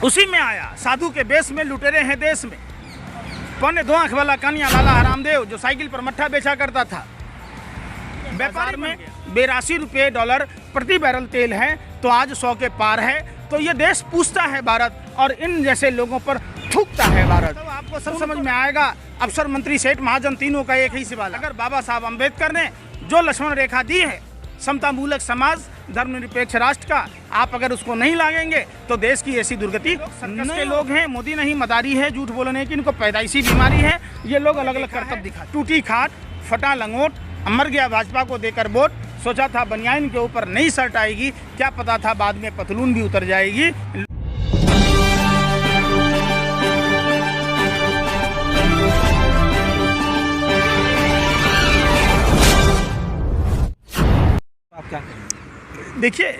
उसी में आया साधु के बेस में लुटेरे हैं देश में। 2.25 आंख वाला कानिया लाला हरामदेव जो साइकिल पर मट्ठा बेचा करता था, व्यापार में 82 रुपये डॉलर प्रति बैरल तेल है तो आज 100 के पार है। तो ये देश पूछता है भारत और इन जैसे लोगों पर थूकता है भारत। तो आपको सब समझ में आएगा। अफसर, मंत्री, सेठ, महाजन तीनों का एक ही सवाल, अगर बाबा साहब अम्बेडकर ने जो लक्ष्मण रेखा दी है समता मूलक समाज, धर्मनिरपेक्ष राष्ट्र का, आप अगर उसको नहीं लागेंगे तो देश की ऐसी दुर्गति। सर्कस के लोग हैं, मोदी नहीं मदारी है, झूठ बोलने की इनको पैदाइशी बीमारी है। ये लोग अलग अलग करतब दिखा, टूटी खाट, फटा लंगोट, मर गया भाजपा को देकर वोट। सोचा था बनियाइन के ऊपर नई शर्ट आएगी, क्या पता था बाद में पतलून भी उतर जाएगी। देखिए,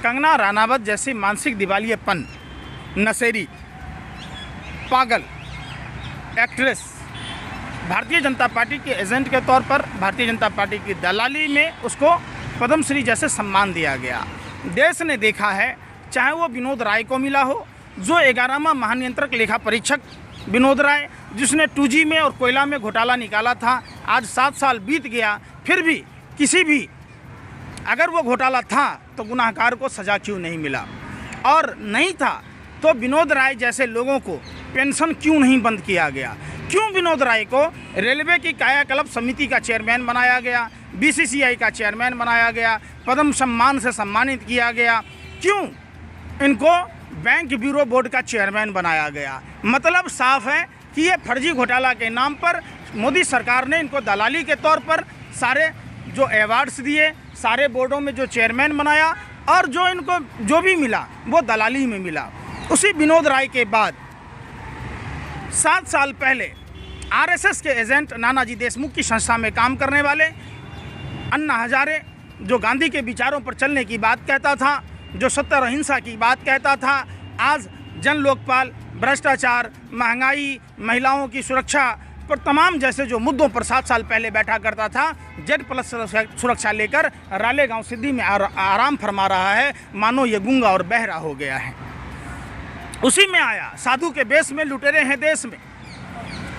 कंगना रानावत जैसी मानसिक दिवालियेपन, नशेरी, पागल एक्ट्रेस भारतीय जनता पार्टी के एजेंट के तौर पर भारतीय जनता पार्टी की दलाली में उसको पद्मश्री जैसे सम्मान दिया गया। देश ने देखा है, चाहे वो विनोद राय को मिला हो, जो 11वां महानियंत्रक लेखा परीक्षक विनोद राय, जिसने 2G में और कोयला में घोटाला निकाला था। आज 7 साल बीत गया, फिर भी किसी भी अगर वो घोटाला था तो गुनाहगार को सज़ा क्यों नहीं मिला, और नहीं था तो विनोद राय जैसे लोगों को पेंशन क्यों नहीं बंद किया गया, क्यों विनोद राय को रेलवे की कायाकल्प समिति का चेयरमैन बनाया गया, BCCI का चेयरमैन बनाया गया, पद्म सम्मान से सम्मानित किया गया, क्यों इनको बैंक ब्यूरो बोर्ड का चेयरमैन बनाया गया। मतलब साफ है कि ये फर्जी घोटाला के नाम पर मोदी सरकार ने इनको दलाली के तौर पर सारे जो अवार्ड्स दिए, सारे बोर्डों में जो चेयरमैन बनाया, और जो इनको जो भी मिला वो दलाली में मिला। उसी विनोद राय के बाद 7 साल पहले RSS के एजेंट नानाजी देशमुख की संस्था में काम करने वाले अन्ना हजारे, जो गांधी के विचारों पर चलने की बात कहता था, जो सत्य और अहिंसा की बात कहता था, आज जन लोकपाल, भ्रष्टाचार, महंगाई, महिलाओं की सुरक्षा पर तमाम जैसे जो मुद्दों पर 7 साल पहले बैठा करता था, Z+ सुरक्षा लेकर रालेगांव सिद्धि में आराम फरमा रहा है, मानो ये गूंगा और बहरा हो गया है। उसी में आया साधु के बेस में लुटेरे हैं देश में।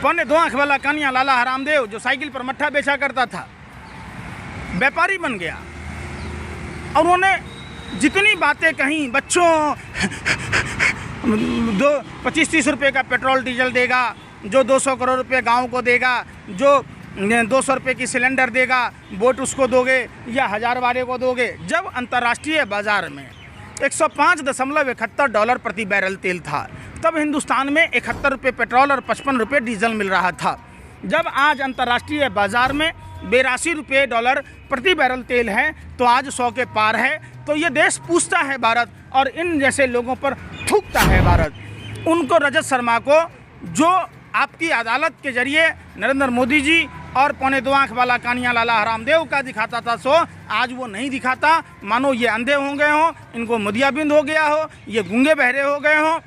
2.25 आंख वाला कानिया लाला हरामदेव जो साइकिल पर मट्ठा बेचा करता था, व्यापारी बन गया। और उन्होंने जितनी बातें कहीं, बच्चों 25-30 रुपये का पेट्रोल डीजल देगा, जो 200 करोड़ रुपए गांव को देगा, जो 200 रुपये की सिलेंडर देगा, वोट उसको दोगे या 1000 वाले को दोगे। जब अंतर्राष्ट्रीय बाजार में 105.71 डॉलर प्रति बैरल तेल था, तब हिंदुस्तान में 71 रुपये पेट्रोल और 55 रुपये डीजल मिल रहा था। जब आज अंतर्राष्ट्रीय बाजार में 82 रुपये डॉलर प्रति बैरल तेल है तो आज 100 के पार है। तो ये देश पूछता है भारत और इन जैसे लोगों पर थूकता है भारत। उनको रजत शर्मा को, जो आपकी अदालत के जरिए नरेंद्र मोदी जी और 2.25 आंख वाला कानिया लाला हरामदेव का दिखाता था, सो आज वो नहीं दिखाता, मानो ये अंधे हो गए हों, इनको मुदियाबिंद हो गया हो, ये गूंगे बहरे हो गए हों।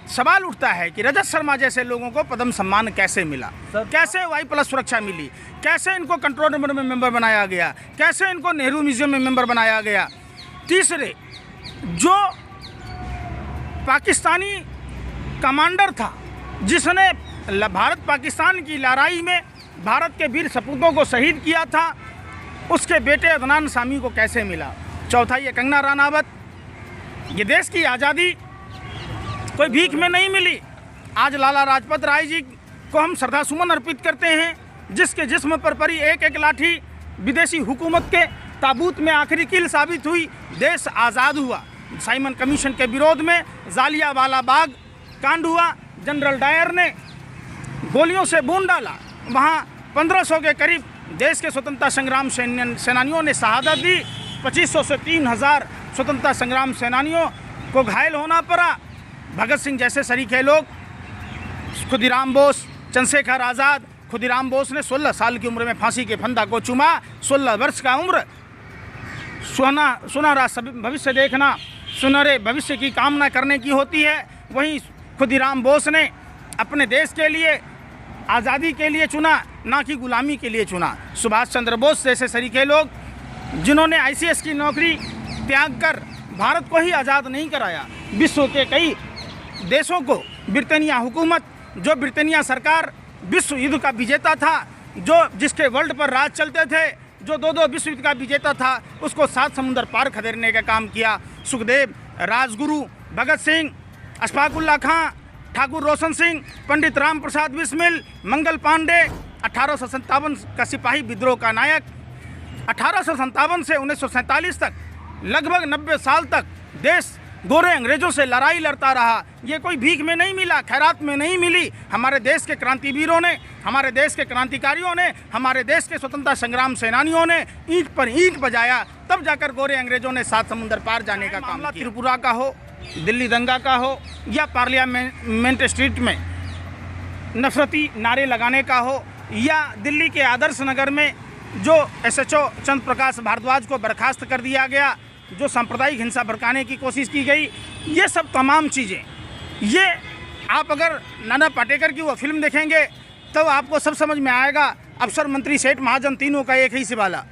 सवाल उठता है कि रजत शर्मा जैसे लोगों को पद्म सम्मान कैसे मिला, कैसे Y+ सुरक्षा मिली, कैसे इनको कंट्रोल रूम में मेंबर बनाया गया, कैसे इनको नेहरू म्यूजियम में मेंबर बनाया गया। तीसरे, जो पाकिस्तानी कमांडर था जिसने भारत पाकिस्तान की लड़ाई में भारत के वीर सपूतों को शहीद किया था, उसके बेटे अदनान सामी को कैसे मिला। चौथा, ये कंगना रानावत, ये देश की आज़ादी कोई भीख में नहीं मिली। आज लाला लाजपत राय जी को हम श्रद्धा सुमन अर्पित करते हैं, जिसके जिस्म पर पड़ी एक एक लाठी विदेशी हुकूमत के ताबूत में आखिरी कील साबित हुई। देश आज़ाद हुआ। साइमन कमीशन के विरोध में जालियांवाला बाग कांड हुआ, जनरल डायर ने गोलियों से बूंद डाला, वहाँ 1500 के करीब देश के स्वतंत्रता संग्राम सेनानियों ने शहादत दी। 2500 से 3000 स्वतंत्रता संग्राम सेनानियों को घायल होना पड़ा। भगत सिंह जैसे सरीखे लोग, खुदीराम बोस, चंद्रशेखर आज़ाद, खुदीराम बोस ने 16 साल की उम्र में फांसी के फंदा को चूमा। 16 वर्ष का उम्र, सुनहरा भविष्य देखना, सुनहरे भविष्य की कामना करने की होती है। वहीं खुदीराम बोस ने अपने देश के लिए, आज़ादी के लिए चुना, ना कि गुलामी के लिए चुना। सुभाष चंद्र बोस जैसे सरीखे लोग, जिन्होंने ICS की नौकरी त्याग कर भारत को ही आज़ाद नहीं कराया, विश्व के कई देशों को ब्रिटानिया हुकूमत, जो ब्रिटानिया सरकार विश्व युद्ध का विजेता था, जो जिसके वर्ल्ड पर राज चलते थे, जो दो विश्व युद्ध का विजेता था, उसको 7 समुंदर पार खदेड़ने का काम किया। सुखदेव, राजगुरु, भगत सिंह, अशफाक उल्लाह खां, ठाकुर रोशन सिंह, पंडित राम प्रसाद बिस्मिल, मंगल पांडे, 1857 का सिपाही विद्रोह का नायक। 1857 से 1947 तक लगभग 90 साल तक देश गोरे अंग्रेजों से लड़ाई लड़ता रहा। ये कोई भीख में नहीं मिला, खैरात में नहीं मिली। हमारे देश के क्रांतिवीरों ने, हमारे देश के क्रांतिकारियों ने, हमारे देश के स्वतंत्रता संग्राम सेनानियों ने ईंट पर ईंट बजाया, तब जाकर गोरे अंग्रेजों ने 7 समुंदर पार जाने का काम किया। त्रिपुरा का हो, दिल्ली दंगा का हो, या पार्लियामेंट स्ट्रीट में नफरती नारे लगाने का हो, या दिल्ली के आदर्श नगर में जो SHO चंद्र प्रकाश भारद्वाज को बर्खास्त कर दिया गया, जो सांप्रदायिक हिंसा भड़काने की कोशिश की गई, ये सब तमाम चीज़ें, ये आप अगर नाना पाटेकर की वो फिल्म देखेंगे तो आपको सब समझ में आएगा। अफसर, मंत्री, सेठ, महाजन तीनों का एक ही सिवाला।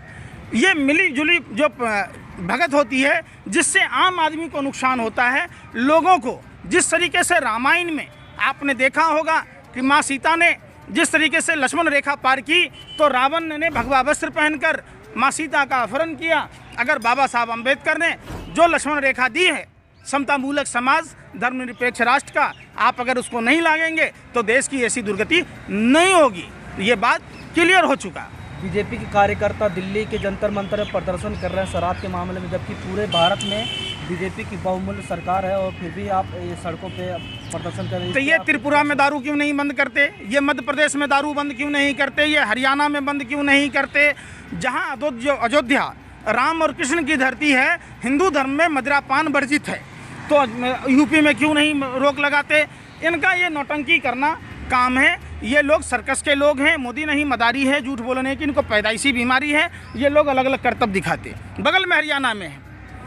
ये मिली जुली जो भगत होती है, जिससे आम आदमी को नुकसान होता है। लोगों को जिस तरीके से रामायण में आपने देखा होगा कि माँ सीता ने जिस तरीके से लक्ष्मण रेखा पार की, तो रावण ने भगवा वस्त्र पहनकर माँ सीता का अपहरण किया। अगर बाबा साहब अम्बेडकर ने जो लक्ष्मण रेखा दी है समता मूलक समाज, धर्मनिरपेक्ष राष्ट्र का, आप अगर उसको नहीं लागेंगे तो देश की ऐसी दुर्गति नहीं होगी। ये बात क्लियर हो चुका। बीजेपी के कार्यकर्ता दिल्ली के जंतर मंतर में प्रदर्शन कर रहे हैं शराब के मामले में, जबकि पूरे भारत में बीजेपी की बहुमूल्य सरकार है और फिर भी आप ये सड़कों पे प्रदर्शन कर रहे हैं। तो ये त्रिपुरा में दारू क्यों नहीं बंद करते? ये मध्य प्रदेश में दारू बंद क्यों नहीं करते? ये हरियाणा में बंद क्यों नहीं करते? जहाँ अयोध्या राम और कृष्ण की धरती है, हिंदू धर्म में मदिरापान वर्जित है, तो यूपी में क्यों नहीं रोक लगाते? इनका ये नौटंकी करना काम है। ये लोग सर्कस के लोग हैं। मोदी नहीं मदारी है झूठ बोलने की, इनको पैदाइशी बीमारी है। ये लोग अलग अलग करतब दिखाते। बगल में हरियाणा में है,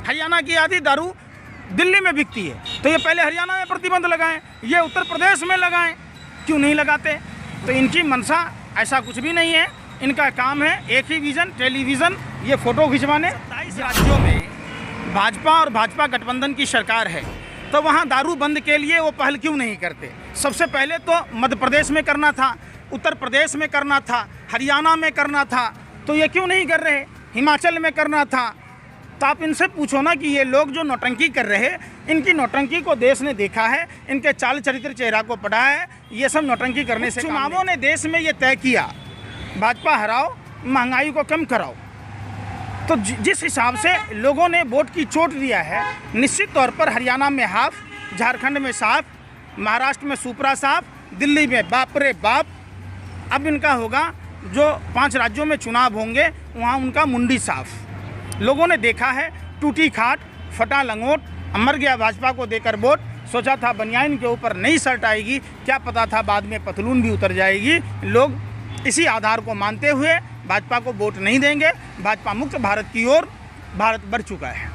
हरियाणा की आधी दारू दिल्ली में बिकती है, तो ये पहले हरियाणा में प्रतिबंध लगाएं, ये उत्तर प्रदेश में लगाएं, क्यों नहीं लगाते? तो इनकी मंशा ऐसा कुछ भी नहीं है। इनका काम है एक ही विजन, टेलीविज़न, ये फ़ोटो खिंचवाने। 27 राज्यों में भाजपा और भाजपा गठबंधन की सरकार है, तो वहाँ दारू बंद के लिए वो पहल क्यों नहीं करते? सबसे पहले तो मध्य प्रदेश में करना था, उत्तर प्रदेश में करना था, हरियाणा में करना था, तो ये क्यों नहीं कर रहे? हिमाचल में करना था। तो आप इनसे पूछो ना कि ये लोग जो नौटंकी कर रहे हैं, इनकी नौटंकी को देश ने देखा है, इनके चाल चरित्र चेहरा को पढ़ा है। ये सब नौटंकी करने से चुनावों ने देश में ये तय किया, भाजपा हराओ, महंगाई को कम कराओ। तो जिस हिसाब से लोगों ने वोट की चोट दिया है, निश्चित तौर पर हरियाणा में हाफ, झारखंड में साफ, महाराष्ट्र में सुपरा साफ, दिल्ली में बाप रे बाप। अब इनका होगा जो 5 राज्यों में चुनाव होंगे, वहाँ उनका मुंडी साफ। लोगों ने देखा है, टूटी खाट, फटा लंगोट, मर गया भाजपा को देकर वोट। सोचा था बनियाइन के ऊपर नई शर्ट आएगी, क्या पता था बाद में पतलून भी उतर जाएगी। लोग इसी आधार को मानते हुए भाजपा को वोट नहीं देंगे। भाजपा मुक्त भारत की ओर भारत बढ़ चुका है।